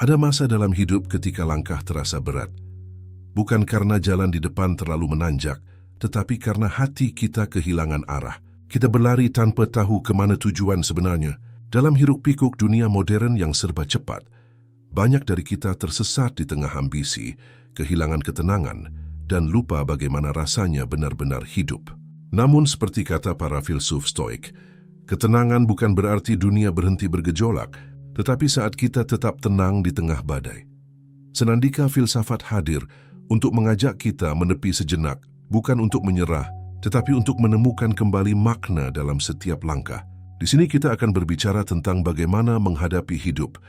Ada masa dalam hidup ketika langkah terasa berat. Bukan karena jalan di depan terlalu menanjak, tetapi karena hati kita kehilangan arah. Kita berlari tanpa tahu kemana tujuan sebenarnya. Dalam hiruk-pikuk dunia modern yang serba cepat, banyak dari kita tersesat di tengah ambisi, kehilangan ketenangan, dan lupa bagaimana rasanya benar-benar hidup. Namun seperti kata para filsuf Stoik, ketenangan bukan berarti dunia berhenti bergejolak, tetapi saat kita tetap tenang di tengah badai. Senandika filsafat hadir untuk mengajak kita menepi sejenak, bukan untuk menyerah, tetapi untuk menemukan kembali makna dalam setiap langkah. Di sini kita akan berbicara tentang bagaimana menghadapi hidup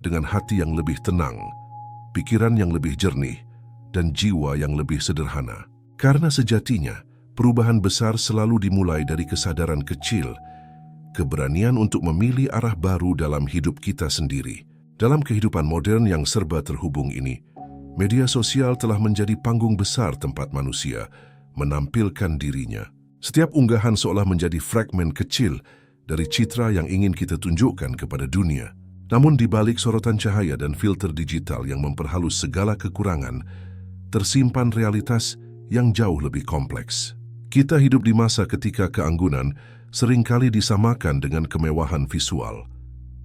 dengan hati yang lebih tenang, pikiran yang lebih jernih, dan jiwa yang lebih sederhana. Karena sejatinya, perubahan besar selalu dimulai dari kesadaran kecil, keberanian untuk memilih arah baru dalam hidup kita sendiri. Dalam kehidupan modern yang serba terhubung ini, media sosial telah menjadi panggung besar tempat manusia menampilkan dirinya. Setiap unggahan seolah menjadi fragmen kecil dari citra yang ingin kita tunjukkan kepada dunia. Namun di balik sorotan cahaya dan filter digital yang memperhalus segala kekurangan, tersimpan realitas yang jauh lebih kompleks. Kita hidup di masa ketika keanggunan seringkali disamakan dengan kemewahan visual,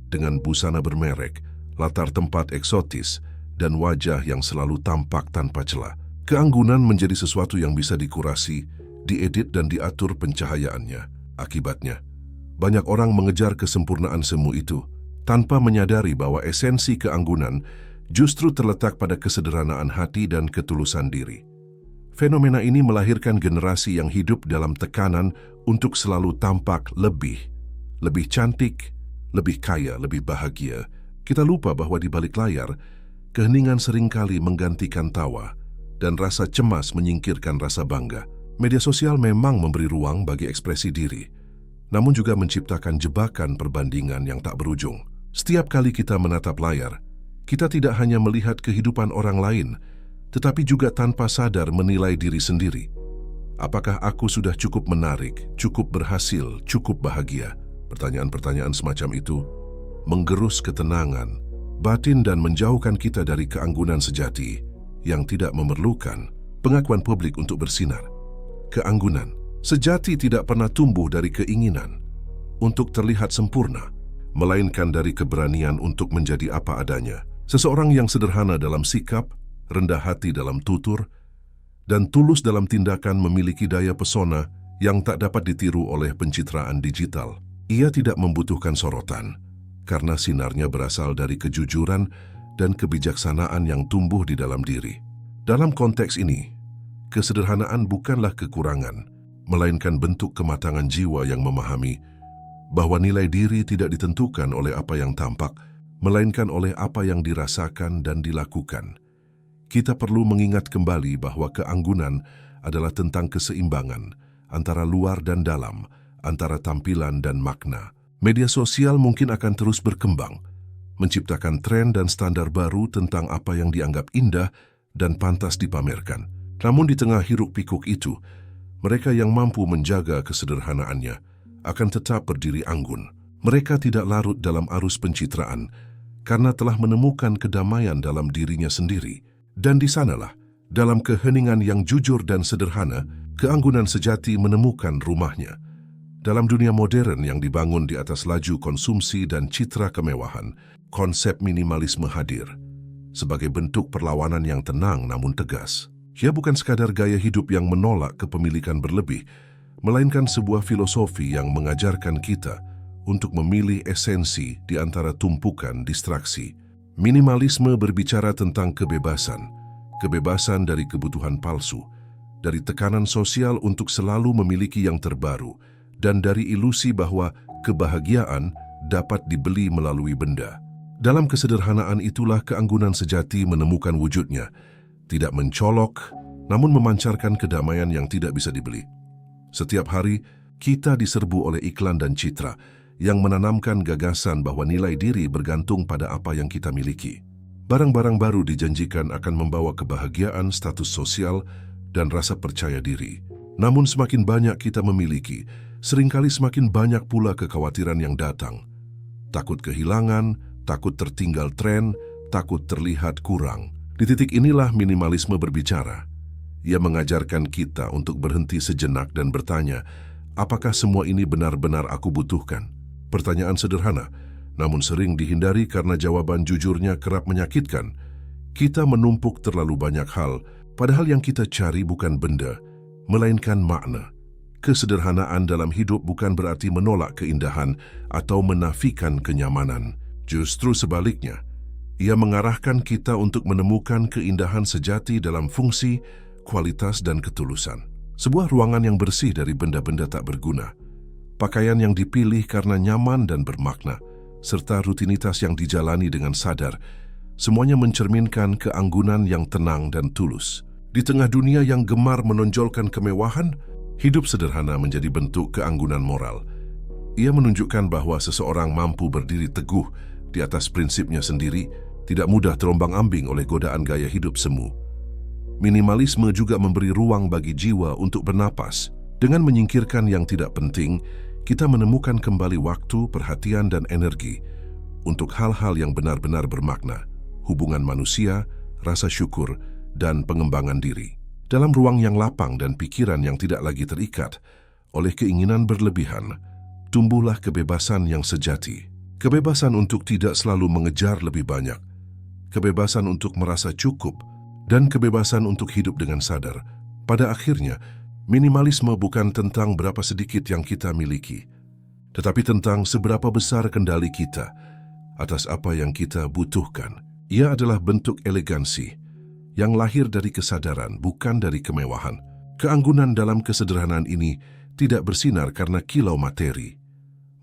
dengan busana bermerek, latar tempat eksotis, dan wajah yang selalu tampak tanpa celah. Keanggunan menjadi sesuatu yang bisa dikurasi, diedit dan diatur pencahayaannya. Akibatnya, banyak orang mengejar kesempurnaan semu itu, tanpa menyadari bahwa esensi keanggunan justru terletak pada kesederhanaan hati dan ketulusan diri. Fenomena ini melahirkan generasi yang hidup dalam tekanan untuk selalu tampak lebih cantik, lebih kaya, lebih bahagia. Kita lupa bahwa di balik layar, keheningan seringkali menggantikan tawa, dan rasa cemas menyingkirkan rasa bangga. Media sosial memang memberi ruang bagi ekspresi diri, namun juga menciptakan jebakan perbandingan yang tak berujung. Setiap kali kita menatap layar, kita tidak hanya melihat kehidupan orang lain, tetapi juga tanpa sadar menilai diri sendiri. Apakah aku sudah cukup menarik, cukup berhasil, cukup bahagia? Pertanyaan-pertanyaan semacam itu menggerus ketenangan batin dan menjauhkan kita dari keanggunan sejati yang tidak memerlukan pengakuan publik untuk bersinar. Keanggunan sejati tidak pernah tumbuh dari keinginan untuk terlihat sempurna, melainkan dari keberanian untuk menjadi apa adanya. Seseorang yang sederhana dalam sikap, rendah hati dalam tutur, dan tulus dalam tindakan memiliki daya pesona yang tak dapat ditiru oleh pencitraan digital. Ia tidak membutuhkan sorotan, karena sinarnya berasal dari kejujuran dan kebijaksanaan yang tumbuh di dalam diri. Dalam konteks ini, kesederhanaan bukanlah kekurangan, melainkan bentuk kematangan jiwa yang memahami bahwa nilai diri tidak ditentukan oleh apa yang tampak, melainkan oleh apa yang dirasakan dan dilakukan. Kita perlu mengingat kembali bahwa keanggunan adalah tentang keseimbangan antara luar dan dalam, antara tampilan dan makna. Media sosial mungkin akan terus berkembang, menciptakan tren dan standar baru tentang apa yang dianggap indah dan pantas dipamerkan. Namun di tengah hiruk-pikuk itu, mereka yang mampu menjaga kesederhanaannya akan tetap berdiri anggun. Mereka tidak larut dalam arus pencitraan karena telah menemukan kedamaian dalam dirinya sendiri. Dan di sanalah, dalam keheningan yang jujur dan sederhana, keanggunan sejati menemukan rumahnya. Dalam dunia modern yang dibangun di atas laju konsumsi dan citra kemewahan, konsep minimalisme hadir sebagai bentuk perlawanan yang tenang namun tegas. Ia bukan sekadar gaya hidup yang menolak kepemilikan berlebih, melainkan sebuah filosofi yang mengajarkan kita untuk memilih esensi di antara tumpukan distraksi. Minimalisme berbicara tentang kebebasan dari kebutuhan palsu, dari tekanan sosial untuk selalu memiliki yang terbaru, dan dari ilusi bahwa kebahagiaan dapat dibeli melalui benda. Dalam kesederhanaan itulah keanggunan sejati menemukan wujudnya, tidak mencolok, namun memancarkan kedamaian yang tidak bisa dibeli. Setiap hari, kita diserbu oleh iklan dan citra yang menanamkan gagasan bahwa nilai diri bergantung pada apa yang kita miliki. Barang-barang baru dijanjikan akan membawa kebahagiaan, status sosial, dan rasa percaya diri. Namun semakin banyak kita memiliki, seringkali semakin banyak pula kekhawatiran yang datang. Takut kehilangan, takut tertinggal tren, takut terlihat kurang. Di titik inilah minimalisme berbicara. Ia mengajarkan kita untuk berhenti sejenak dan bertanya, apakah semua ini benar-benar aku butuhkan? Pertanyaan sederhana, namun sering dihindari karena jawaban jujurnya kerap menyakitkan. Kita menumpuk terlalu banyak hal, padahal yang kita cari bukan benda, melainkan makna. Kesederhanaan dalam hidup bukan berarti menolak keindahan atau menafikan kenyamanan. Justru sebaliknya, ia mengarahkan kita untuk menemukan keindahan sejati dalam fungsi, kualitas, dan ketulusan. Sebuah ruangan yang bersih dari benda-benda tak berguna, pakaian yang dipilih karena nyaman dan bermakna, serta rutinitas yang dijalani dengan sadar, semuanya mencerminkan keanggunan yang tenang dan tulus. Di tengah dunia yang gemar menonjolkan kemewahan, hidup sederhana menjadi bentuk keanggunan moral. Ia menunjukkan bahwa seseorang mampu berdiri teguh di atas prinsipnya sendiri, tidak mudah terombang-ambing oleh godaan gaya hidup semu. Minimalisme juga memberi ruang bagi jiwa untuk bernapas. Dengan menyingkirkan yang tidak penting, kita menemukan kembali waktu, perhatian, dan energi untuk hal-hal yang benar-benar bermakna, hubungan manusia, rasa syukur, dan pengembangan diri. Dalam ruang yang lapang dan pikiran yang tidak lagi terikat oleh keinginan berlebihan, tumbuhlah kebebasan yang sejati. Kebebasan untuk tidak selalu mengejar lebih banyak, kebebasan untuk merasa cukup, dan kebebasan untuk hidup dengan sadar. Pada akhirnya, minimalisme bukan tentang berapa sedikit yang kita miliki, tetapi tentang seberapa besar kendali kita atas apa yang kita butuhkan. Ia adalah bentuk elegansi yang lahir dari kesadaran, bukan dari kemewahan. Keanggunan dalam kesederhanaan ini tidak bersinar karena kilau materi,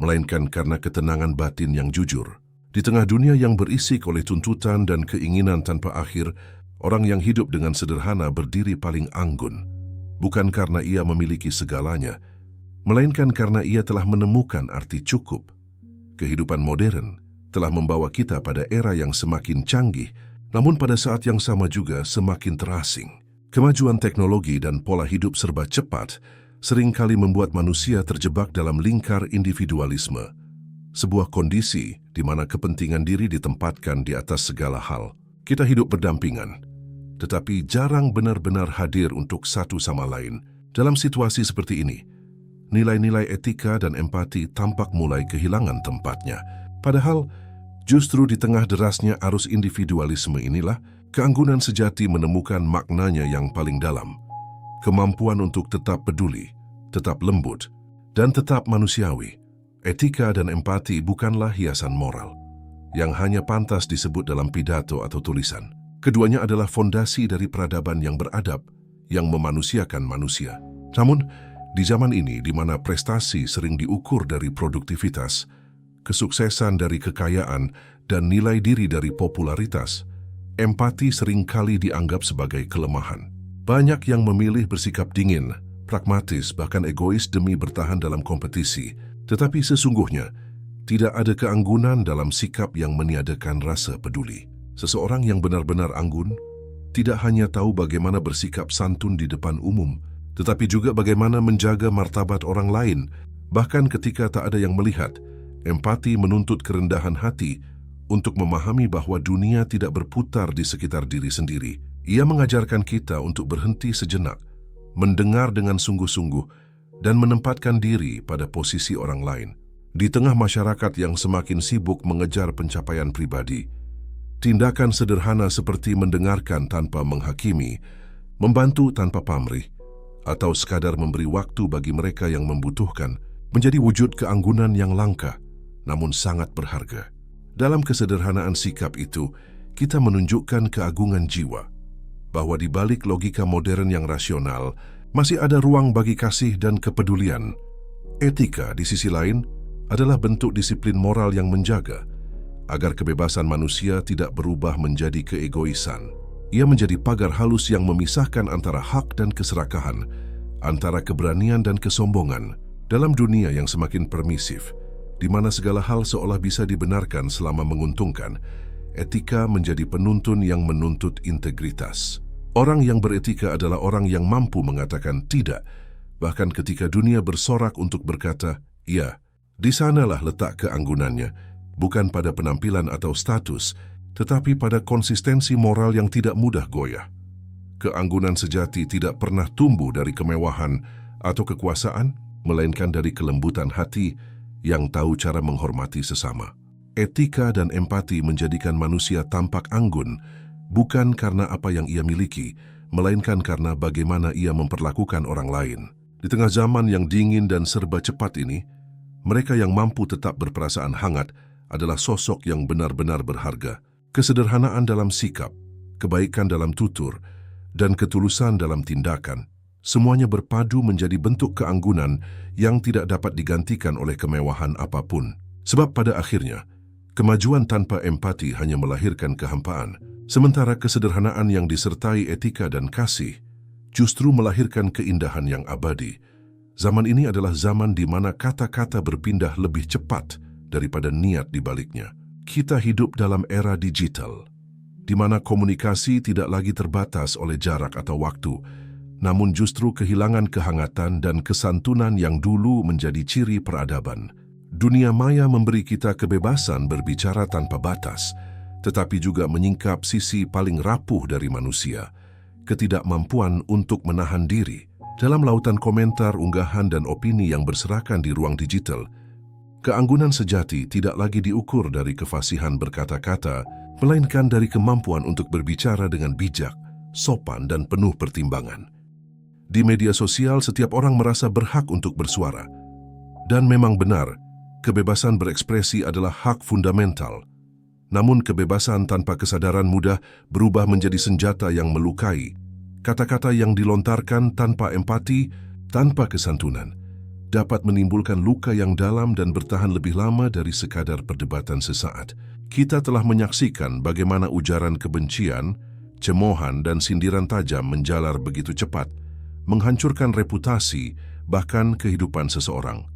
melainkan karena ketenangan batin yang jujur. Di tengah dunia yang berisik oleh tuntutan dan keinginan tanpa akhir, orang yang hidup dengan sederhana berdiri paling anggun, bukan karena ia memiliki segalanya, melainkan karena ia telah menemukan arti cukup. Kehidupan modern telah membawa kita pada era yang semakin canggih, namun pada saat yang sama juga semakin terasing. Kemajuan teknologi dan pola hidup serba cepat seringkali membuat manusia terjebak dalam lingkar individualisme, sebuah kondisi di mana kepentingan diri ditempatkan di atas segala hal. Kita hidup berdampingan, tetapi jarang benar-benar hadir untuk satu sama lain. Dalam situasi seperti ini, nilai-nilai etika dan empati tampak mulai kehilangan tempatnya. Padahal, justru di tengah derasnya arus individualisme inilah, keanggunan sejati menemukan maknanya yang paling dalam. Kemampuan untuk tetap peduli, tetap lembut, dan tetap manusiawi. Etika dan empati bukanlah hiasan moral yang hanya pantas disebut dalam pidato atau tulisan. Keduanya adalah fondasi dari peradaban yang beradab, yang memanusiakan manusia. Namun, di zaman ini di mana prestasi sering diukur dari produktivitas, kesuksesan dari kekayaan, dan nilai diri dari popularitas, empati seringkali dianggap sebagai kelemahan. Banyak yang memilih bersikap dingin, pragmatis, bahkan egois demi bertahan dalam kompetisi. Tetapi sesungguhnya, tidak ada keanggunan dalam sikap yang meniadakan rasa peduli. Seseorang yang benar-benar anggun tidak hanya tahu bagaimana bersikap santun di depan umum, tetapi juga bagaimana menjaga martabat orang lain, bahkan ketika tak ada yang melihat. Empati menuntut kerendahan hati untuk memahami bahwa dunia tidak berputar di sekitar diri sendiri. Ia mengajarkan kita untuk berhenti sejenak, mendengar dengan sungguh-sungguh, dan menempatkan diri pada posisi orang lain. Di tengah masyarakat yang semakin sibuk mengejar pencapaian pribadi, tindakan sederhana seperti mendengarkan tanpa menghakimi, membantu tanpa pamrih, atau sekadar memberi waktu bagi mereka yang membutuhkan, menjadi wujud keanggunan yang langka, namun sangat berharga. Dalam kesederhanaan sikap itu, kita menunjukkan keagungan jiwa, bahwa di balik logika modern yang rasional, masih ada ruang bagi kasih dan kepedulian. Etika, di sisi lain, adalah bentuk disiplin moral yang menjaga agar kebebasan manusia tidak berubah menjadi keegoisan. Ia menjadi pagar halus yang memisahkan antara hak dan keserakahan, antara keberanian dan kesombongan. Dalam dunia yang semakin permisif, di mana segala hal seolah bisa dibenarkan selama menguntungkan, etika menjadi penuntun yang menuntut integritas. Orang yang beretika adalah orang yang mampu mengatakan tidak, bahkan ketika dunia bersorak untuk berkata, ya. Di sanalah letak keanggunannya, bukan pada penampilan atau status, tetapi pada konsistensi moral yang tidak mudah goyah. Keanggunan sejati tidak pernah tumbuh dari kemewahan atau kekuasaan, melainkan dari kelembutan hati yang tahu cara menghormati sesama. Etika dan empati menjadikan manusia tampak anggun, bukan karena apa yang ia miliki, melainkan karena bagaimana ia memperlakukan orang lain. Di tengah zaman yang dingin dan serba cepat ini, mereka yang mampu tetap berperasaan hangat adalah sosok yang benar-benar berharga. Kesederhanaan dalam sikap, kebaikan dalam tutur, dan ketulusan dalam tindakan, semuanya berpadu menjadi bentuk keanggunan yang tidak dapat digantikan oleh kemewahan apapun. Sebab pada akhirnya, kemajuan tanpa empati hanya melahirkan kehampaan, sementara kesederhanaan yang disertai etika dan kasih justru melahirkan keindahan yang abadi. Zaman ini adalah zaman di mana kata-kata berpindah lebih cepat daripada niat di baliknya. Kita hidup dalam era digital, di mana komunikasi tidak lagi terbatas oleh jarak atau waktu, namun justru kehilangan kehangatan dan kesantunan yang dulu menjadi ciri peradaban. Dunia maya memberi kita kebebasan berbicara tanpa batas, tetapi juga menyingkap sisi paling rapuh dari manusia, ketidakmampuan untuk menahan diri. Dalam lautan komentar, unggahan, dan opini yang berserakan di ruang digital, keanggunan sejati tidak lagi diukur dari kefasihan berkata-kata, melainkan dari kemampuan untuk berbicara dengan bijak, sopan, dan penuh pertimbangan. Di media sosial, setiap orang merasa berhak untuk bersuara. Dan memang benar, kebebasan berekspresi adalah hak fundamental. Namun kebebasan tanpa kesadaran mudah berubah menjadi senjata yang melukai. Kata-kata yang dilontarkan tanpa empati, tanpa kesantunan, dapat menimbulkan luka yang dalam dan bertahan lebih lama dari sekadar perdebatan sesaat. Kita telah menyaksikan bagaimana ujaran kebencian, cemoohan, dan sindiran tajam menjalar begitu cepat, menghancurkan reputasi, bahkan kehidupan seseorang.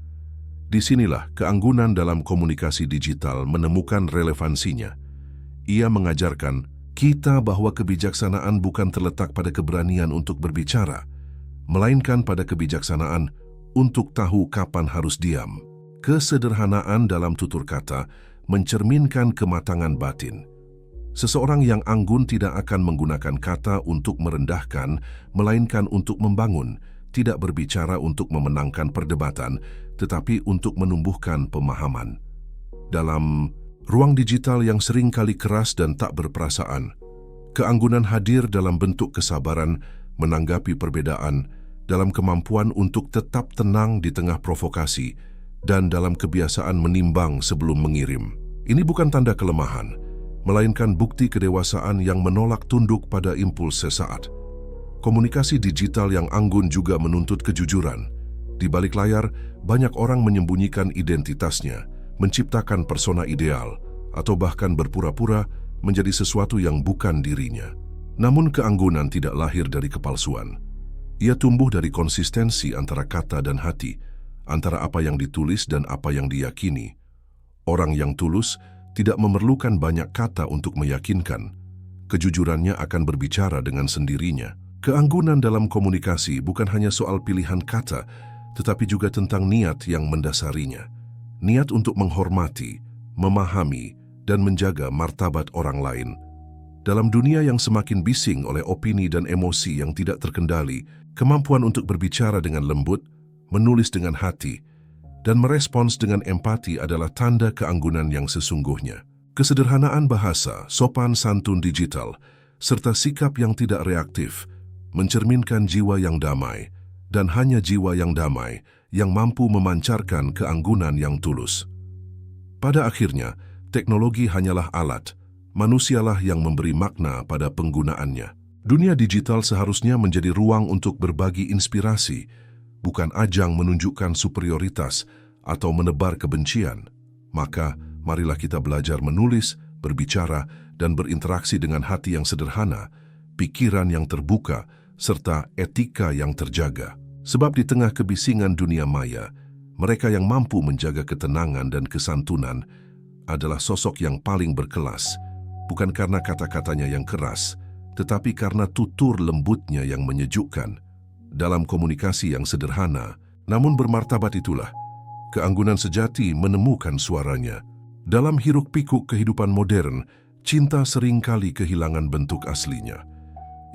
Disinilah keanggunan dalam komunikasi digital menemukan relevansinya. Ia mengajarkan kita bahwa kebijaksanaan bukan terletak pada keberanian untuk berbicara, melainkan pada kebijaksanaan untuk tahu kapan harus diam. Kesederhanaan dalam tutur kata mencerminkan kematangan batin. Seseorang yang anggun tidak akan menggunakan kata untuk merendahkan, melainkan untuk membangun, tidak berbicara untuk memenangkan perdebatan, tetapi untuk menumbuhkan pemahaman. Dalam ruang digital yang sering kali keras dan tak berperasaan, keanggunan hadir dalam bentuk kesabaran menanggapi perbedaan, dalam kemampuan untuk tetap tenang di tengah provokasi, dan dalam kebiasaan menimbang sebelum mengirim. Ini bukan tanda kelemahan, melainkan bukti kedewasaan yang menolak tunduk pada impuls sesaat. Komunikasi digital yang anggun juga menuntut kejujuran. Di balik layar, banyak orang menyembunyikan identitasnya, menciptakan persona ideal, atau bahkan berpura-pura menjadi sesuatu yang bukan dirinya. Namun keanggunan tidak lahir dari kepalsuan. Ia tumbuh dari konsistensi antara kata dan hati, antara apa yang ditulis dan apa yang diyakini. Orang yang tulus tidak memerlukan banyak kata untuk meyakinkan. Kejujurannya akan berbicara dengan sendirinya. Keanggunan dalam komunikasi bukan hanya soal pilihan kata, tetapi juga tentang niat yang mendasarinya. Niat untuk menghormati, memahami, dan menjaga martabat orang lain. Dalam dunia yang semakin bising oleh opini dan emosi yang tidak terkendali, kemampuan untuk berbicara dengan lembut, menulis dengan hati, dan merespons dengan empati adalah tanda keanggunan yang sesungguhnya. Kesederhanaan bahasa, sopan santun digital, serta sikap yang tidak reaktif, mencerminkan jiwa yang damai, dan hanya jiwa yang damai yang mampu memancarkan keanggunan yang tulus. Pada akhirnya, teknologi hanyalah alat, manusialah yang memberi makna pada penggunaannya. Dunia digital seharusnya menjadi ruang untuk berbagi inspirasi, bukan ajang menunjukkan superioritas atau menebar kebencian. Maka, marilah kita belajar menulis, berbicara, dan berinteraksi dengan hati yang sederhana, pikiran yang terbuka, serta etika yang terjaga. Sebab di tengah kebisingan dunia maya, mereka yang mampu menjaga ketenangan dan kesantunan adalah sosok yang paling berkelas, bukan karena kata-katanya yang keras, tetapi karena tutur lembutnya yang menyejukkan. Dalam komunikasi yang sederhana, namun bermartabat itulah, keanggunan sejati menemukan suaranya. Dalam hiruk-pikuk kehidupan modern, Cinta seringkali kehilangan bentuk aslinya.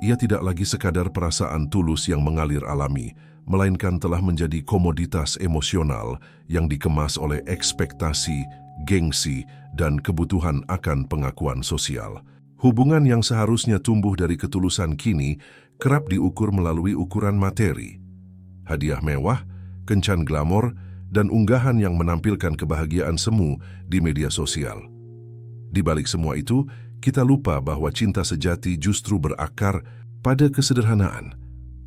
Ia tidak lagi sekadar perasaan tulus yang mengalir alami, melainkan telah menjadi komoditas emosional yang dikemas oleh ekspektasi, gengsi, dan kebutuhan akan pengakuan sosial. Hubungan yang seharusnya tumbuh dari ketulusan kini kerap diukur melalui ukuran materi. Hadiah mewah, kencan glamor, dan unggahan yang menampilkan kebahagiaan semu di media sosial. Di balik semua itu, kita lupa bahwa cinta sejati justru berakar pada kesederhanaan,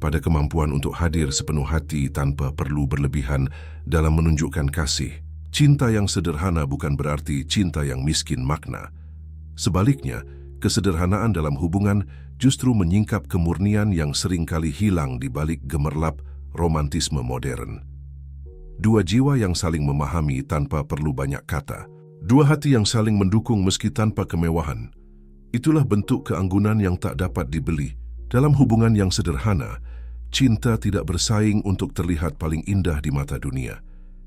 pada kemampuan untuk hadir sepenuh hati tanpa perlu berlebihan dalam menunjukkan kasih. Cinta yang sederhana bukan berarti cinta yang miskin makna. Sebaliknya, kesederhanaan dalam hubungan justru menyingkap kemurnian yang seringkali hilang di balik gemerlap romantisme modern. Dua jiwa yang saling memahami tanpa perlu banyak kata. Dua hati yang saling mendukung meski tanpa kemewahan. Itulah bentuk keanggunan yang tak dapat dibeli. Dalam hubungan yang sederhana, cinta tidak bersaing untuk terlihat paling indah di mata dunia.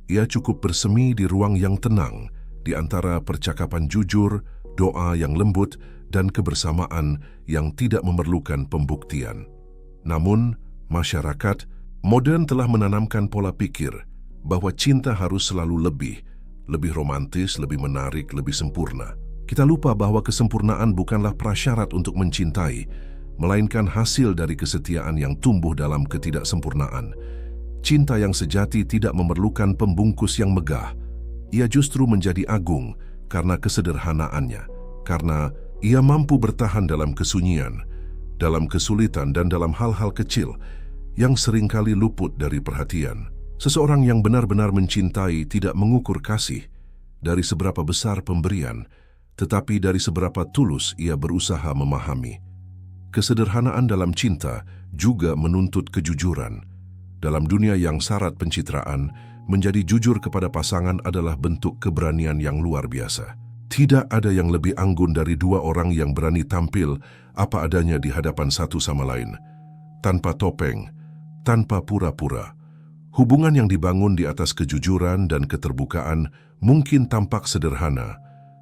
Ia cukup bersemi di ruang yang tenang, di antara percakapan jujur, doa yang lembut, dan kebersamaan yang tidak memerlukan pembuktian. Namun, masyarakat modern telah menanamkan pola pikir bahwa cinta harus selalu lebih romantis, lebih menarik, lebih sempurna. Kita lupa bahwa kesempurnaan bukanlah prasyarat untuk mencintai, melainkan hasil dari kesetiaan yang tumbuh dalam ketidaksempurnaan. Cinta yang sejati tidak memerlukan pembungkus yang megah. Ia justru menjadi agung karena kesederhanaannya, karena ia mampu bertahan dalam kesunyian, dalam kesulitan, dan dalam hal-hal kecil yang seringkali luput dari perhatian. Seseorang yang benar-benar mencintai tidak mengukur kasih dari seberapa besar pemberian, tetapi dari seberapa tulus ia berusaha memahami. Kesederhanaan dalam cinta juga menuntut kejujuran. Dalam dunia yang syarat pencitraan, menjadi jujur kepada pasangan adalah bentuk keberanian yang luar biasa. Tidak ada yang lebih anggun dari dua orang yang berani tampil apa adanya di hadapan satu sama lain, tanpa topeng, tanpa pura-pura. Hubungan yang dibangun di atas kejujuran dan keterbukaan mungkin tampak sederhana,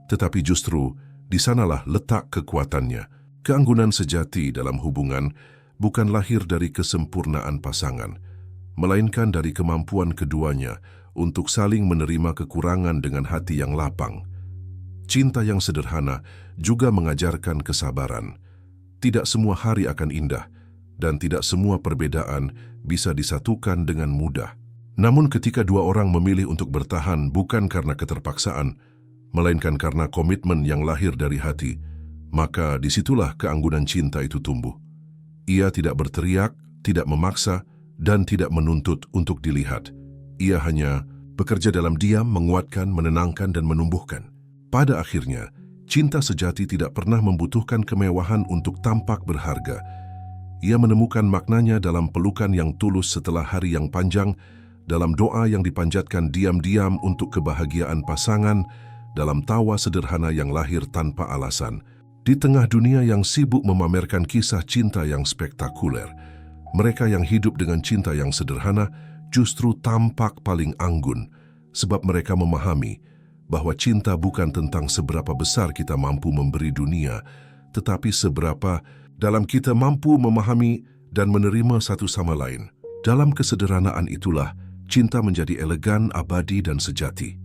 tetapi justru di sanalah letak kekuatannya. Keanggunan sejati dalam hubungan bukan lahir dari kesempurnaan pasangan, melainkan dari kemampuan keduanya untuk saling menerima kekurangan dengan hati yang lapang. Cinta yang sederhana juga mengajarkan kesabaran. Tidak semua hari akan indah, dan tidak semua perbedaan bisa disatukan dengan mudah. Namun ketika dua orang memilih untuk bertahan bukan karena keterpaksaan, melainkan karena komitmen yang lahir dari hati, maka disitulah keanggunan cinta itu tumbuh. Ia tidak berteriak, tidak memaksa, dan tidak menuntut untuk dilihat. Ia hanya bekerja dalam diam, menguatkan, menenangkan, dan menumbuhkan. Pada akhirnya, cinta sejati tidak pernah membutuhkan kemewahan untuk tampak berharga. Ia menemukan maknanya dalam pelukan yang tulus setelah hari yang panjang, dalam doa yang dipanjatkan diam-diam untuk kebahagiaan pasangan, dalam tawa sederhana yang lahir tanpa alasan. Di tengah dunia yang sibuk memamerkan kisah cinta yang spektakuler, mereka yang hidup dengan cinta yang sederhana justru tampak paling anggun, sebab mereka memahami bahwa cinta bukan tentang seberapa besar kita mampu memberi dunia, tetapi seberapa dalam kita mampu memahami dan menerima satu sama lain. Dalam kesederhanaan itulah, cinta menjadi elegan, abadi, dan sejati.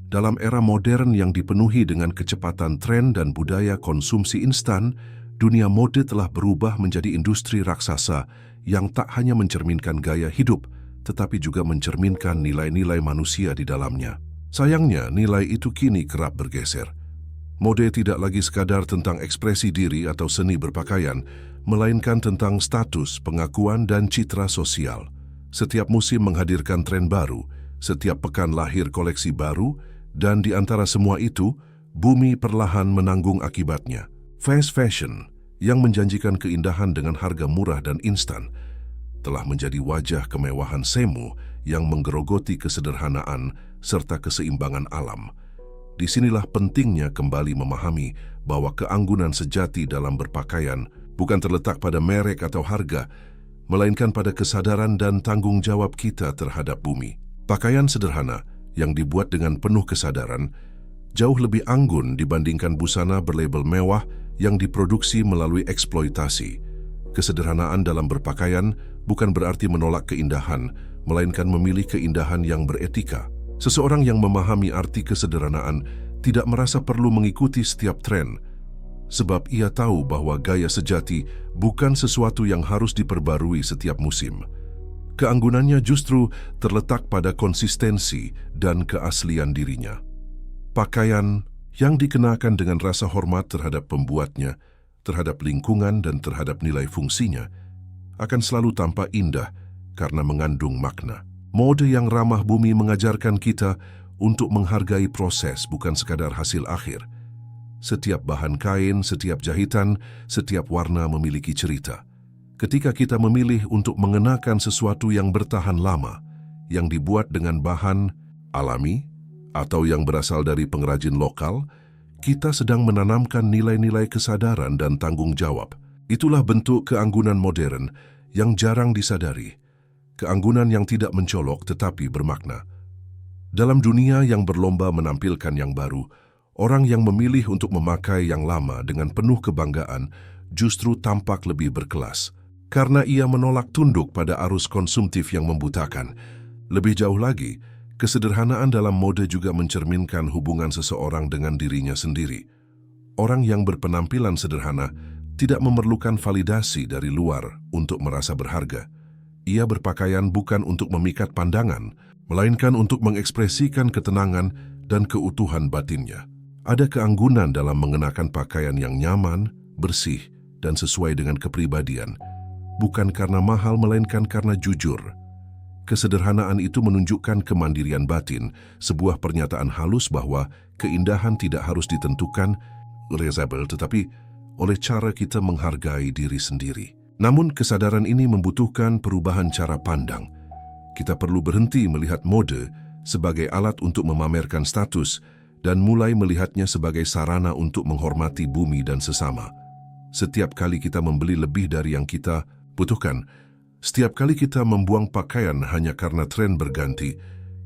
Dalam era modern yang dipenuhi dengan kecepatan tren dan budaya konsumsi instan, dunia mode telah berubah menjadi industri raksasa yang tak hanya mencerminkan gaya hidup, tetapi juga mencerminkan nilai-nilai manusia di dalamnya. Sayangnya, nilai itu kini kerap bergeser. Mode tidak lagi sekadar tentang ekspresi diri atau seni berpakaian, melainkan tentang status, pengakuan, dan citra sosial. Setiap musim menghadirkan tren baru, setiap pekan lahir koleksi baru, dan di antara semua itu, bumi perlahan menanggung akibatnya. Fast fashion, yang menjanjikan keindahan dengan harga murah dan instan, telah menjadi wajah kemewahan semu yang menggerogoti kesederhanaan serta keseimbangan alam. Disinilah pentingnya kembali memahami bahwa keanggunan sejati dalam berpakaian bukan terletak pada merek atau harga, melainkan pada kesadaran dan tanggung jawab kita terhadap bumi. Pakaian sederhana yang dibuat dengan penuh kesadaran jauh lebih anggun dibandingkan busana berlabel mewah yang diproduksi melalui eksploitasi. Kesederhanaan dalam berpakaian bukan berarti menolak keindahan, melainkan memilih keindahan yang beretika. Seseorang yang memahami arti kesederhanaan tidak merasa perlu mengikuti setiap tren, sebab ia tahu bahwa gaya sejati bukan sesuatu yang harus diperbarui setiap musim. Keanggunannya justru terletak pada konsistensi dan keaslian dirinya. Pakaian yang dikenakan dengan rasa hormat terhadap pembuatnya, terhadap lingkungan dan terhadap nilai fungsinya, akan selalu tampak indah karena mengandung makna. Mode yang ramah bumi mengajarkan kita untuk menghargai proses, bukan sekadar hasil akhir. Setiap bahan kain, setiap jahitan, setiap warna memiliki cerita. Ketika kita memilih untuk mengenakan sesuatu yang bertahan lama, yang dibuat dengan bahan alami atau yang berasal dari pengrajin lokal, kita sedang menanamkan nilai-nilai kesadaran dan tanggung jawab. Itulah bentuk keanggunan modern yang jarang disadari. Keanggunan yang tidak mencolok tetapi bermakna. Dalam dunia yang berlomba menampilkan yang baru, orang yang memilih untuk memakai yang lama dengan penuh kebanggaan justru tampak lebih berkelas. Karena ia menolak tunduk pada arus konsumtif yang membutakan. Lebih jauh lagi, kesederhanaan dalam mode juga mencerminkan hubungan seseorang dengan dirinya sendiri. Orang yang berpenampilan sederhana tidak memerlukan validasi dari luar untuk merasa berharga. Ia berpakaian bukan untuk memikat pandangan, melainkan untuk mengekspresikan ketenangan dan keutuhan batinnya. Ada keanggunan dalam mengenakan pakaian yang nyaman, bersih, dan sesuai dengan kepribadian, bukan karena mahal melainkan karena jujur. Kesederhanaan itu menunjukkan kemandirian batin, sebuah pernyataan halus bahwa keindahan tidak harus ditentukan oleh label, tetapi oleh cara kita menghargai diri sendiri. Namun kesadaran ini membutuhkan perubahan cara pandang. Kita perlu berhenti melihat mode sebagai alat untuk memamerkan status dan mulai melihatnya sebagai sarana untuk menghormati bumi dan sesama. Setiap kali kita membeli lebih dari yang kita butuhkan, setiap kali kita membuang pakaian hanya karena tren berganti,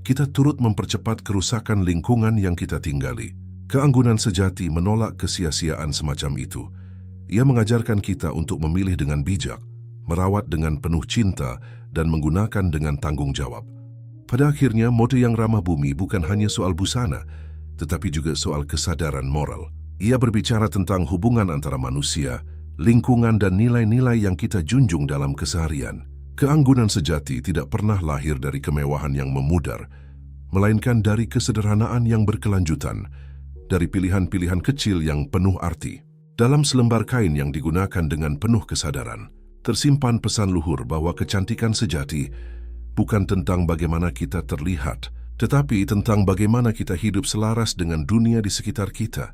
kita turut mempercepat kerusakan lingkungan yang kita tinggali. Keanggunan sejati menolak kesia-siaan semacam itu. Ia mengajarkan kita untuk memilih dengan bijak, merawat dengan penuh cinta, dan menggunakan dengan tanggung jawab. Pada akhirnya, mode yang ramah bumi bukan hanya soal busana, tetapi juga soal kesadaran moral. Ia berbicara tentang hubungan antara manusia, lingkungan, dan nilai-nilai yang kita junjung dalam keseharian. Keanggunan sejati tidak pernah lahir dari kemewahan yang memudar, melainkan dari kesederhanaan yang berkelanjutan, dari pilihan-pilihan kecil yang penuh arti. Dalam selembar kain yang digunakan dengan penuh kesadaran, tersimpan pesan luhur bahwa kecantikan sejati bukan tentang bagaimana kita terlihat, tetapi tentang bagaimana kita hidup selaras dengan dunia di sekitar kita.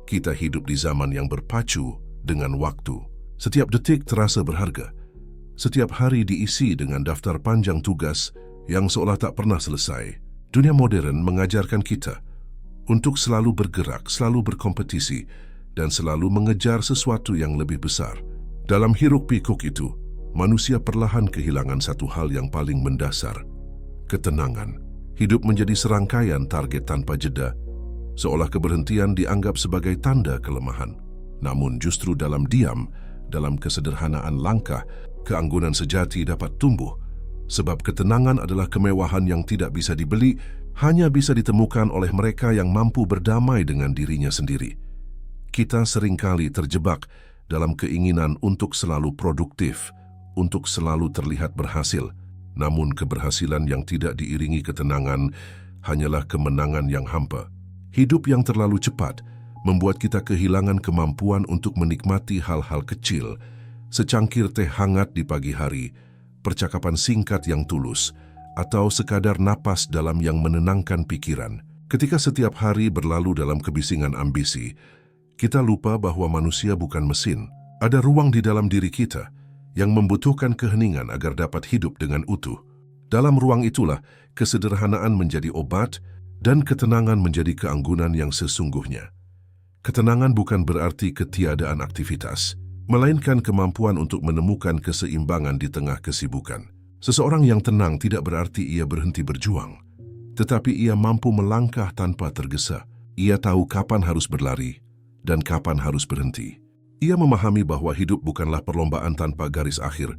Kita hidup di zaman yang berpacu dengan waktu. Setiap detik terasa berharga. Setiap hari diisi dengan daftar panjang tugas yang seolah tak pernah selesai. Dunia modern mengajarkan kita untuk selalu bergerak, selalu berkompetisi, dan selalu mengejar sesuatu yang lebih besar. Dalam hiruk-pikuk itu, manusia perlahan kehilangan satu hal yang paling mendasar, ketenangan. Hidup menjadi serangkaian target tanpa jeda, seolah keberhentian dianggap sebagai tanda kelemahan. Namun justru dalam diam, dalam kesederhanaan langkah, keanggunan sejati dapat tumbuh, sebab ketenangan adalah kemewahan yang tidak bisa dibeli, hanya bisa ditemukan oleh mereka yang mampu berdamai dengan dirinya sendiri. Kita seringkali terjebak dalam keinginan untuk selalu produktif, untuk selalu terlihat berhasil. Namun keberhasilan yang tidak diiringi ketenangan hanyalah kemenangan yang hampa. Hidup yang terlalu cepat membuat kita kehilangan kemampuan untuk menikmati hal-hal kecil, secangkir teh hangat di pagi hari, percakapan singkat yang tulus, atau sekadar napas dalam yang menenangkan pikiran. Ketika setiap hari berlalu dalam kebisingan ambisi, kita lupa bahwa manusia bukan mesin. Ada ruang di dalam diri kita yang membutuhkan keheningan agar dapat hidup dengan utuh. Dalam ruang itulah kesederhanaan menjadi obat dan ketenangan menjadi keanggunan yang sesungguhnya. Ketenangan bukan berarti ketiadaan aktivitas, melainkan kemampuan untuk menemukan keseimbangan di tengah kesibukan. Seseorang yang tenang tidak berarti ia berhenti berjuang, tetapi ia mampu melangkah tanpa tergesa. Ia tahu kapan harus berlari dan kapan harus berhenti. Ia memahami bahwa hidup bukanlah perlombaan tanpa garis akhir,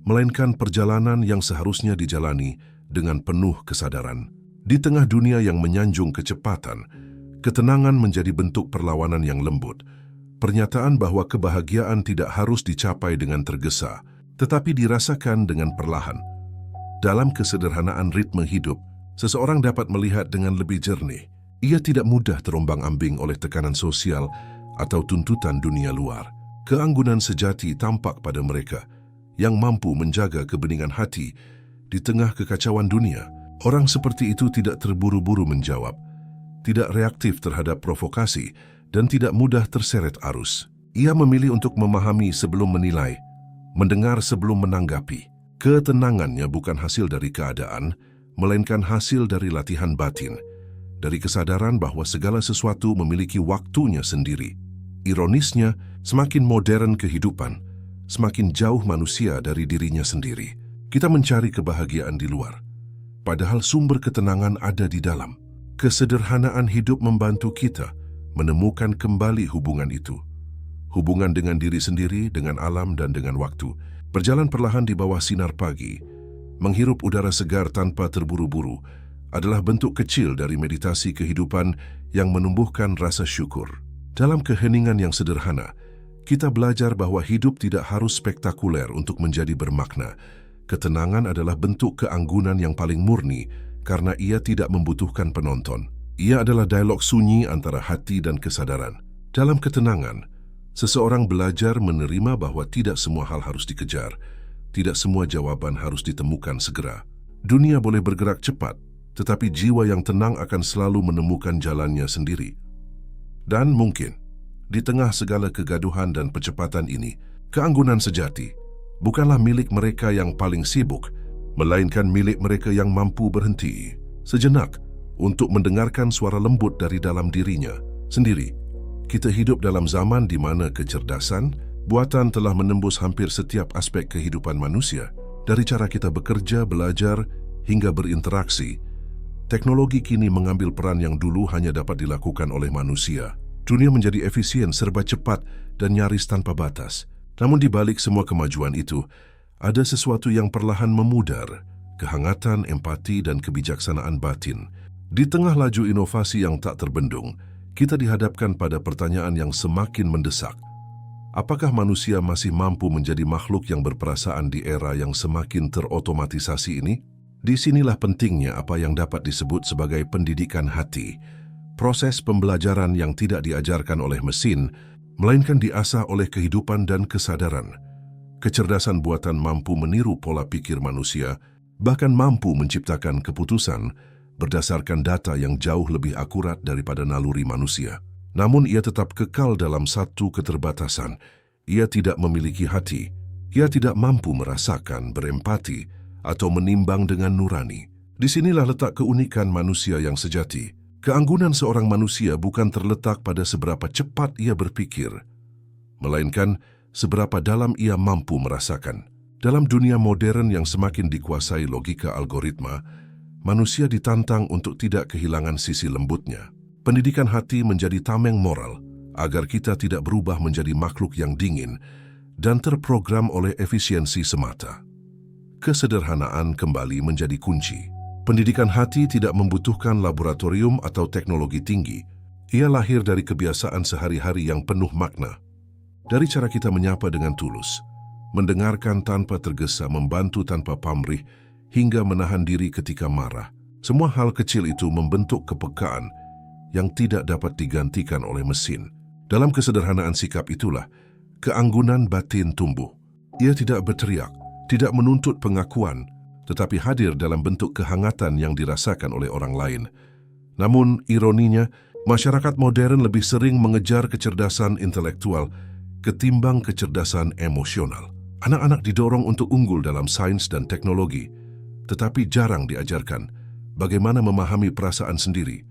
melainkan perjalanan yang seharusnya dijalani dengan penuh kesadaran. Di tengah dunia yang menyanjung kecepatan, ketenangan menjadi bentuk perlawanan yang lembut. Pernyataan bahwa kebahagiaan tidak harus dicapai dengan tergesa, tetapi dirasakan dengan perlahan. Dalam kesederhanaan ritme hidup, seseorang dapat melihat dengan lebih jernih. Ia tidak mudah terombang-ambing oleh tekanan sosial atau tuntutan dunia luar. Keanggunan sejati tampak pada mereka yang mampu menjaga kebeningan hati di tengah kekacauan dunia. Orang seperti itu tidak terburu-buru menjawab, tidak reaktif terhadap provokasi, dan tidak mudah terseret arus. Ia memilih untuk memahami sebelum menilai, mendengar sebelum menanggapi. Ketenangannya bukan hasil dari keadaan, melainkan hasil dari latihan batin, dari kesadaran bahwa segala sesuatu memiliki waktunya sendiri. Ironisnya, semakin modern kehidupan, semakin jauh manusia dari dirinya sendiri. Kita mencari kebahagiaan di luar, padahal sumber ketenangan ada di dalam. Kesederhanaan hidup membantu kita menemukan kembali hubungan itu. Hubungan dengan diri sendiri, dengan alam, dan dengan waktu. Berjalan perlahan di bawah sinar pagi, menghirup udara segar tanpa terburu-buru, adalah bentuk kecil dari meditasi kehidupan yang menumbuhkan rasa syukur. Dalam keheningan yang sederhana, kita belajar bahwa hidup tidak harus spektakuler untuk menjadi bermakna. Ketenangan adalah bentuk keanggunan yang paling murni karena ia tidak membutuhkan penonton. Ia adalah dialog sunyi antara hati dan kesadaran. Dalam ketenangan, seseorang belajar menerima bahwa tidak semua hal harus dikejar, tidak semua jawaban harus ditemukan segera. Dunia boleh bergerak cepat, tetapi jiwa yang tenang akan selalu menemukan jalannya sendiri. Dan mungkin, di tengah segala kegaduhan dan percepatan ini, keanggunan sejati bukanlah milik mereka yang paling sibuk, melainkan milik mereka yang mampu berhenti sejenak untuk mendengarkan suara lembut dari dalam dirinya sendiri. Kita hidup dalam zaman di mana kecerdasan buatan telah menembus hampir setiap aspek kehidupan manusia. Dari cara kita bekerja, belajar, hingga berinteraksi, teknologi kini mengambil peran yang dulu hanya dapat dilakukan oleh manusia. Dunia menjadi efisien, serba cepat, dan nyaris tanpa batas. Namun di balik semua kemajuan itu, ada sesuatu yang perlahan memudar, kehangatan, empati, dan kebijaksanaan batin. Di tengah laju inovasi yang tak terbendung, kita dihadapkan pada pertanyaan yang semakin mendesak. Apakah manusia masih mampu menjadi makhluk yang berperasaan di era yang semakin terotomatisasi ini? Disinilah pentingnya apa yang dapat disebut sebagai pendidikan hati, proses pembelajaran yang tidak diajarkan oleh mesin, melainkan diasah oleh kehidupan dan kesadaran. Kecerdasan buatan mampu meniru pola pikir manusia, bahkan mampu menciptakan keputusan berdasarkan data yang jauh lebih akurat daripada naluri manusia. Namun ia tetap kekal dalam satu keterbatasan. Ia tidak memiliki hati. Ia tidak mampu merasakan, berempati, atau menimbang dengan nurani. Disinilah letak keunikan manusia yang sejati. Keanggunan seorang manusia bukan terletak pada seberapa cepat ia berpikir, melainkan seberapa dalam ia mampu merasakan. Dalam dunia modern yang semakin dikuasai logika algoritma, manusia ditantang untuk tidak kehilangan sisi lembutnya. Pendidikan hati menjadi tameng moral agar kita tidak berubah menjadi makhluk yang dingin dan terprogram oleh efisiensi semata. Kesederhanaan kembali menjadi kunci. Pendidikan hati tidak membutuhkan laboratorium atau teknologi tinggi. Ia lahir dari kebiasaan sehari-hari yang penuh makna. Dari cara kita menyapa dengan tulus, mendengarkan tanpa tergesa, membantu tanpa pamrih, hingga menahan diri ketika marah. Semua hal kecil itu membentuk kepekaan yang tidak dapat digantikan oleh mesin. Dalam kesederhanaan sikap itulah, keanggunan batin tumbuh. Ia tidak berteriak, tidak menuntut pengakuan, tetapi hadir dalam bentuk kehangatan yang dirasakan oleh orang lain. Namun, ironinya, masyarakat modern lebih sering mengejar kecerdasan intelektual ketimbang kecerdasan emosional. Anak-anak didorong untuk unggul dalam sains dan teknologi, tetapi jarang diajarkan bagaimana memahami perasaan sendiri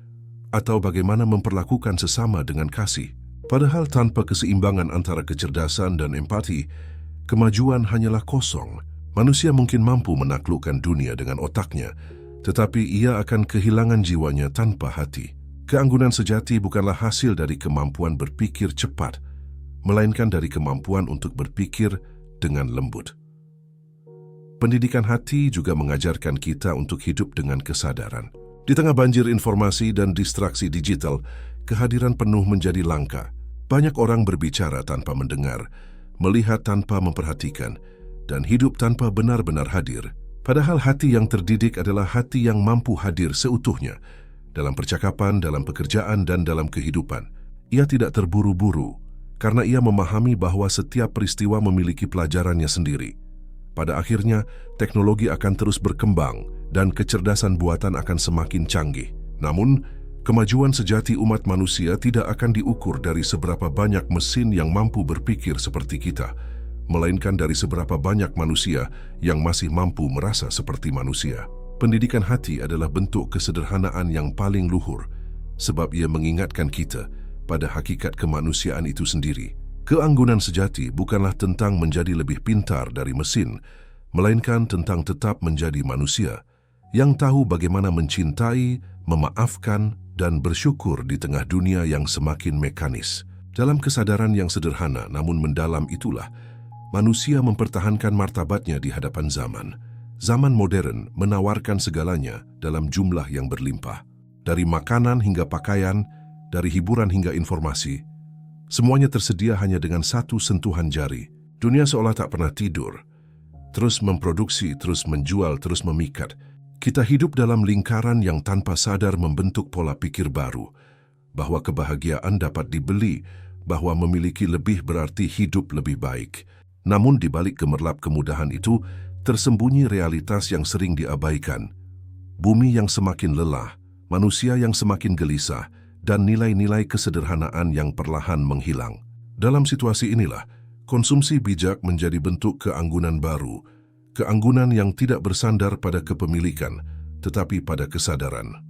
atau bagaimana memperlakukan sesama dengan kasih. Padahal tanpa keseimbangan antara kecerdasan dan empati, kemajuan hanyalah kosong. Manusia mungkin mampu menaklukkan dunia dengan otaknya, tetapi ia akan kehilangan jiwanya tanpa hati. Keanggunan sejati bukanlah hasil dari kemampuan berpikir cepat, melainkan dari kemampuan untuk berpikir dengan lembut. Pendidikan hati juga mengajarkan kita untuk hidup dengan kesadaran. Di tengah banjir informasi dan distraksi digital, kehadiran penuh menjadi langka. Banyak orang berbicara tanpa mendengar, melihat tanpa memperhatikan, dan hidup tanpa benar-benar hadir. Padahal hati yang terdidik adalah hati yang mampu hadir seutuhnya dalam percakapan, dalam pekerjaan, dan dalam kehidupan. Ia tidak terburu-buru karena ia memahami bahwa setiap peristiwa memiliki pelajarannya sendiri. Pada akhirnya, teknologi akan terus berkembang dan kecerdasan buatan akan semakin canggih. Namun, kemajuan sejati umat manusia tidak akan diukur dari seberapa banyak mesin yang mampu berpikir seperti kita, melainkan dari seberapa banyak manusia yang masih mampu merasa seperti manusia. Pendidikan hati adalah bentuk kesederhanaan yang paling luhur, sebab ia mengingatkan kita pada hakikat kemanusiaan itu sendiri. Keanggunan sejati bukanlah tentang menjadi lebih pintar dari mesin, melainkan tentang tetap menjadi manusia yang tahu bagaimana mencintai, memaafkan, dan bersyukur di tengah dunia yang semakin mekanis. Dalam kesadaran yang sederhana namun mendalam itulah, manusia mempertahankan martabatnya di hadapan zaman. Zaman modern menawarkan segalanya dalam jumlah yang berlimpah. Dari makanan hingga pakaian, dari hiburan hingga informasi, semuanya tersedia hanya dengan satu sentuhan jari. Dunia seolah tak pernah tidur, terus memproduksi, terus menjual, terus memikat. Kita hidup dalam lingkaran yang tanpa sadar membentuk pola pikir baru, bahwa kebahagiaan dapat dibeli, bahwa memiliki lebih berarti hidup lebih baik. Namun di balik gemerlap kemudahan itu, tersembunyi realitas yang sering diabaikan. Bumi yang semakin lelah, manusia yang semakin gelisah, dan nilai-nilai kesederhanaan yang perlahan menghilang. Dalam situasi inilah, konsumsi bijak menjadi bentuk keanggunan baru, keanggunan yang tidak bersandar pada kepemilikan, tetapi pada kesadaran.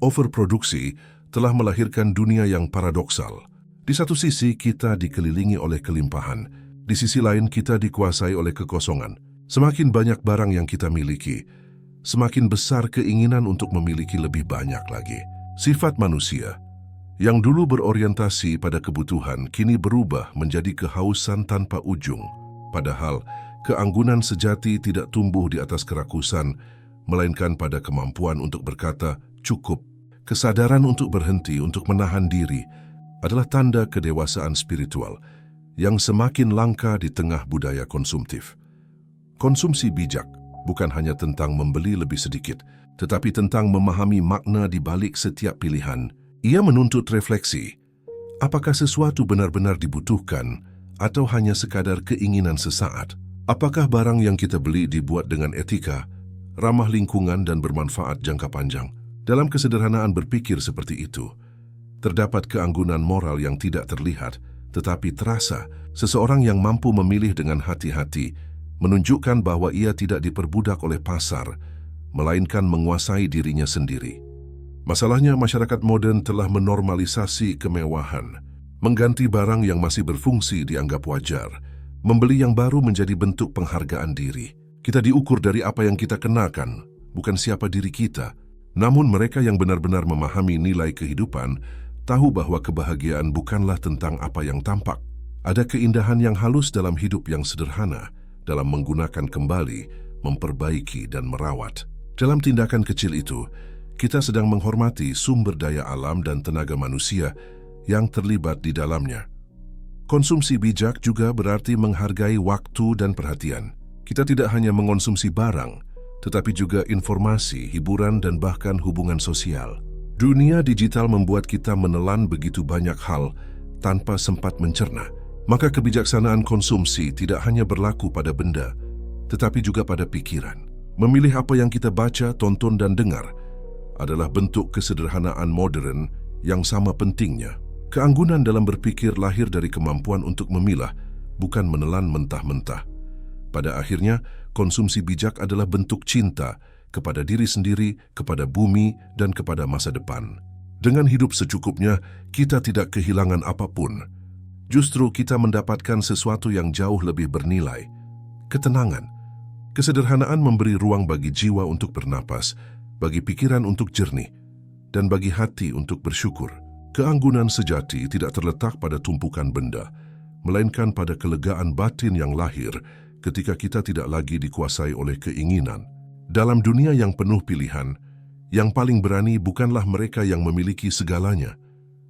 Overproduksi telah melahirkan dunia yang paradoksal. Di satu sisi kita dikelilingi oleh kelimpahan, di sisi lain kita dikuasai oleh kekosongan. Semakin banyak barang yang kita miliki, semakin besar keinginan untuk memiliki lebih banyak lagi. Sifat manusia, yang dulu berorientasi pada kebutuhan, kini berubah menjadi kehausan tanpa ujung. Padahal, keanggunan sejati tidak tumbuh di atas kerakusan, melainkan pada kemampuan untuk berkata, cukup. Kesadaran untuk berhenti, untuk menahan diri, adalah tanda kedewasaan spiritual yang semakin langka di tengah budaya konsumtif. Konsumsi bijak bukan hanya tentang membeli lebih sedikit, tetapi tentang memahami makna di balik setiap pilihan. Ia menuntut refleksi. Apakah sesuatu benar-benar dibutuhkan atau hanya sekadar keinginan sesaat? Apakah barang yang kita beli dibuat dengan etika, ramah lingkungan dan bermanfaat jangka panjang? Dalam kesederhanaan berpikir seperti itu, terdapat keanggunan moral yang tidak terlihat, tetapi terasa. Seseorang yang mampu memilih dengan hati-hati menunjukkan bahwa ia tidak diperbudak oleh pasar, melainkan menguasai dirinya sendiri. Masalahnya, masyarakat modern telah menormalisasi kemewahan, mengganti barang yang masih berfungsi dianggap wajar, membeli yang baru menjadi bentuk penghargaan diri. Kita diukur dari apa yang kita kenakan, bukan siapa diri kita. Namun mereka yang benar-benar memahami nilai kehidupan tahu bahwa kebahagiaan bukanlah tentang apa yang tampak. Ada keindahan yang halus dalam hidup yang sederhana, dalam menggunakan kembali, memperbaiki dan merawat. Dalam tindakan kecil itu, kita sedang menghormati sumber daya alam dan tenaga manusia yang terlibat di dalamnya. Konsumsi bijak juga berarti menghargai waktu dan perhatian. Kita tidak hanya mengonsumsi barang, tetapi juga informasi, hiburan, dan bahkan hubungan sosial. Dunia digital membuat kita menelan begitu banyak hal tanpa sempat mencerna. Maka kebijaksanaan konsumsi tidak hanya berlaku pada benda, tetapi juga pada pikiran. Memilih apa yang kita baca, tonton, dan dengar adalah bentuk kesederhanaan modern yang sama pentingnya. Keanggunan dalam berpikir lahir dari kemampuan untuk memilah, bukan menelan mentah-mentah. Pada akhirnya, konsumsi bijak adalah bentuk cinta kepada diri sendiri, kepada bumi, dan kepada masa depan. Dengan hidup secukupnya, kita tidak kehilangan apapun. Justru kita mendapatkan sesuatu yang jauh lebih bernilai, ketenangan. Kesederhanaan memberi ruang bagi jiwa untuk bernapas, bagi pikiran untuk jernih, dan bagi hati untuk bersyukur. Keanggunan sejati tidak terletak pada tumpukan benda, melainkan pada kelegaan batin yang lahir ketika kita tidak lagi dikuasai oleh keinginan. Dalam dunia yang penuh pilihan, yang paling berani bukanlah mereka yang memiliki segalanya,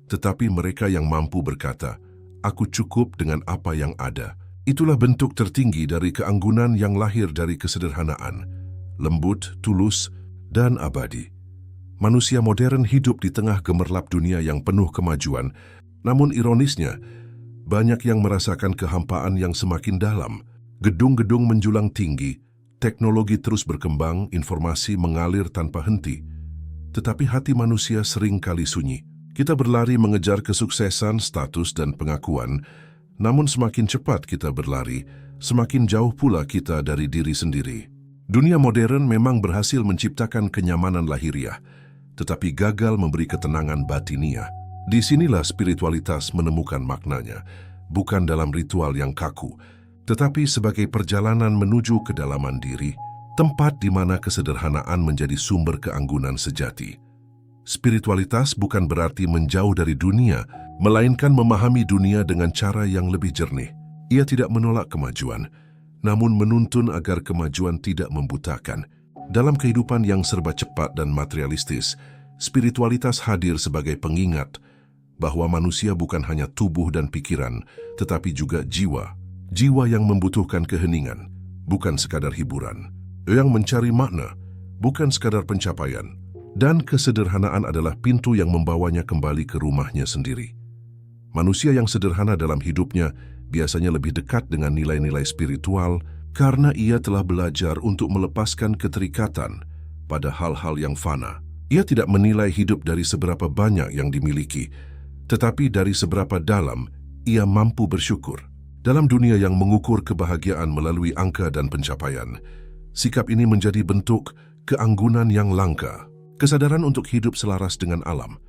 tetapi mereka yang mampu berkata, "Aku cukup dengan apa yang ada." Itulah bentuk tertinggi dari keanggunan yang lahir dari kesederhanaan, lembut, tulus, dan abadi. Manusia modern hidup di tengah gemerlap dunia yang penuh kemajuan, namun ironisnya, banyak yang merasakan kehampaan yang semakin dalam. Gedung-gedung menjulang tinggi, teknologi terus berkembang, informasi mengalir tanpa henti. Tetapi hati manusia sering kali sunyi. Kita berlari mengejar kesuksesan, status, dan pengakuan, namun semakin cepat kita berlari, semakin jauh pula kita dari diri sendiri. Dunia modern memang berhasil menciptakan kenyamanan lahiriah, tetapi gagal memberi ketenangan batiniah. Disinilah spiritualitas menemukan maknanya, bukan dalam ritual yang kaku, tetapi sebagai perjalanan menuju kedalaman diri, tempat di mana kesederhanaan menjadi sumber keanggunan sejati. Spiritualitas bukan berarti menjauh dari dunia, melainkan memahami dunia dengan cara yang lebih jernih. Ia tidak menolak kemajuan, namun menuntun agar kemajuan tidak membutakan. Dalam kehidupan yang serba cepat dan materialistis, spiritualitas hadir sebagai pengingat bahwa manusia bukan hanya tubuh dan pikiran, tetapi juga jiwa. Jiwa yang membutuhkan keheningan, bukan sekadar hiburan. Yang mencari makna, bukan sekadar pencapaian. Dan kesederhanaan adalah pintu yang membawanya kembali ke rumahnya sendiri. Manusia yang sederhana dalam hidupnya biasanya lebih dekat dengan nilai-nilai spiritual karena ia telah belajar untuk melepaskan keterikatan pada hal-hal yang fana. Ia tidak menilai hidup dari seberapa banyak yang dimiliki, tetapi dari seberapa dalam ia mampu bersyukur. Dalam dunia yang mengukur kebahagiaan melalui angka dan pencapaian, sikap ini menjadi bentuk keanggunan yang langka. Kesadaran untuk hidup selaras dengan alam,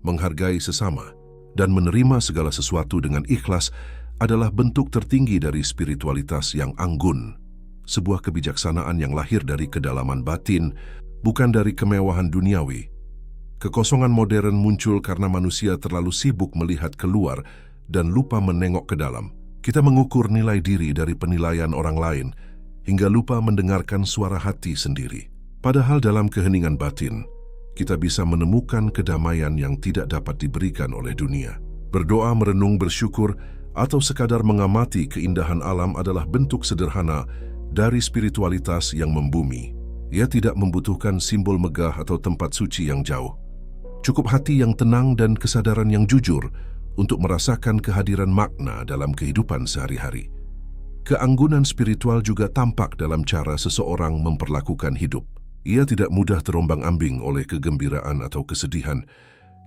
menghargai sesama, dan menerima segala sesuatu dengan ikhlas adalah bentuk tertinggi dari spiritualitas yang anggun. Sebuah kebijaksanaan yang lahir dari kedalaman batin, bukan dari kemewahan duniawi. Kekosongan modern muncul karena manusia terlalu sibuk melihat keluar dan lupa menengok ke dalam. Kita mengukur nilai diri dari penilaian orang lain, hingga lupa mendengarkan suara hati sendiri. Padahal dalam keheningan batin, kita bisa menemukan kedamaian yang tidak dapat diberikan oleh dunia. Berdoa, merenung, bersyukur, atau sekadar mengamati keindahan alam adalah bentuk sederhana dari spiritualitas yang membumi. Ia tidak membutuhkan simbol megah atau tempat suci yang jauh. Cukup hati yang tenang dan kesadaran yang jujur untuk merasakan kehadiran makna dalam kehidupan sehari-hari. Keanggunan spiritual juga tampak dalam cara seseorang memperlakukan hidup. Ia tidak mudah terombang-ambing oleh kegembiraan atau kesedihan,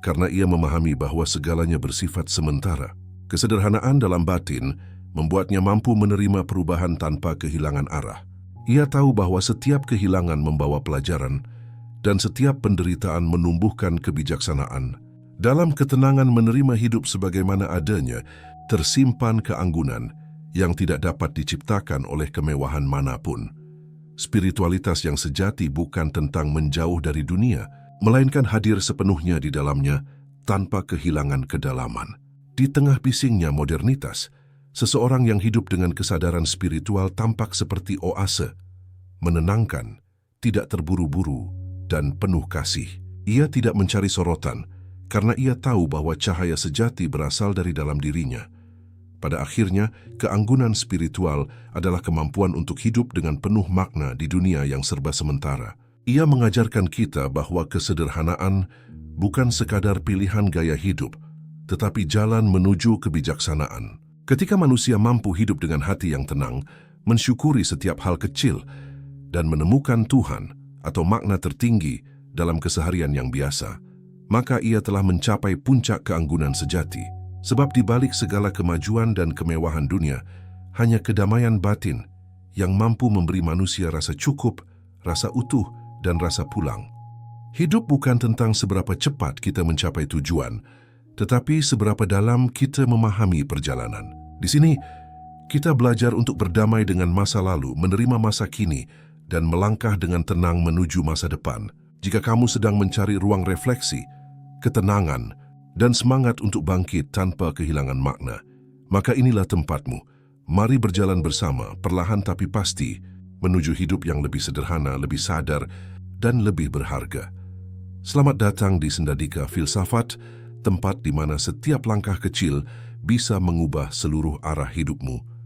karena ia memahami bahwa segalanya bersifat sementara. Kesederhanaan dalam batin membuatnya mampu menerima perubahan tanpa kehilangan arah. Ia tahu bahwa setiap kehilangan membawa pelajaran, dan setiap penderitaan menumbuhkan kebijaksanaan. Dalam ketenangan menerima hidup sebagaimana adanya, tersimpan keanggunan yang tidak dapat diciptakan oleh kemewahan manapun. Spiritualitas yang sejati bukan tentang menjauh dari dunia, melainkan hadir sepenuhnya di dalamnya tanpa kehilangan kedalaman. Di tengah bisingnya modernitas, seseorang yang hidup dengan kesadaran spiritual tampak seperti oase, menenangkan, tidak terburu-buru, dan penuh kasih. Ia tidak mencari sorotan, karena ia tahu bahwa cahaya sejati berasal dari dalam dirinya. Pada akhirnya, keanggunan spiritual adalah kemampuan untuk hidup dengan penuh makna di dunia yang serba sementara. Ia mengajarkan kita bahwa kesederhanaan bukan sekadar pilihan gaya hidup, tetapi jalan menuju kebijaksanaan. Ketika manusia mampu hidup dengan hati yang tenang, mensyukuri setiap hal kecil, dan menemukan Tuhan atau makna tertinggi dalam keseharian yang biasa, maka ia telah mencapai puncak keanggunan sejati. Sebab di balik segala kemajuan dan kemewahan dunia, hanya kedamaian batin yang mampu memberi manusia rasa cukup, rasa utuh, dan rasa pulang. Hidup bukan tentang seberapa cepat kita mencapai tujuan, tetapi seberapa dalam kita memahami perjalanan. Di sini, kita belajar untuk berdamai dengan masa lalu, menerima masa kini, dan melangkah dengan tenang menuju masa depan. Jika kamu sedang mencari ruang refleksi, ketenangan, dan semangat untuk bangkit tanpa kehilangan makna, maka inilah tempatmu. Mari berjalan bersama, perlahan tapi pasti, menuju hidup yang lebih sederhana, lebih sadar, dan lebih berharga. Selamat datang di Sendadika Filsafat, tempat di mana setiap langkah kecil bisa mengubah seluruh arah hidupmu.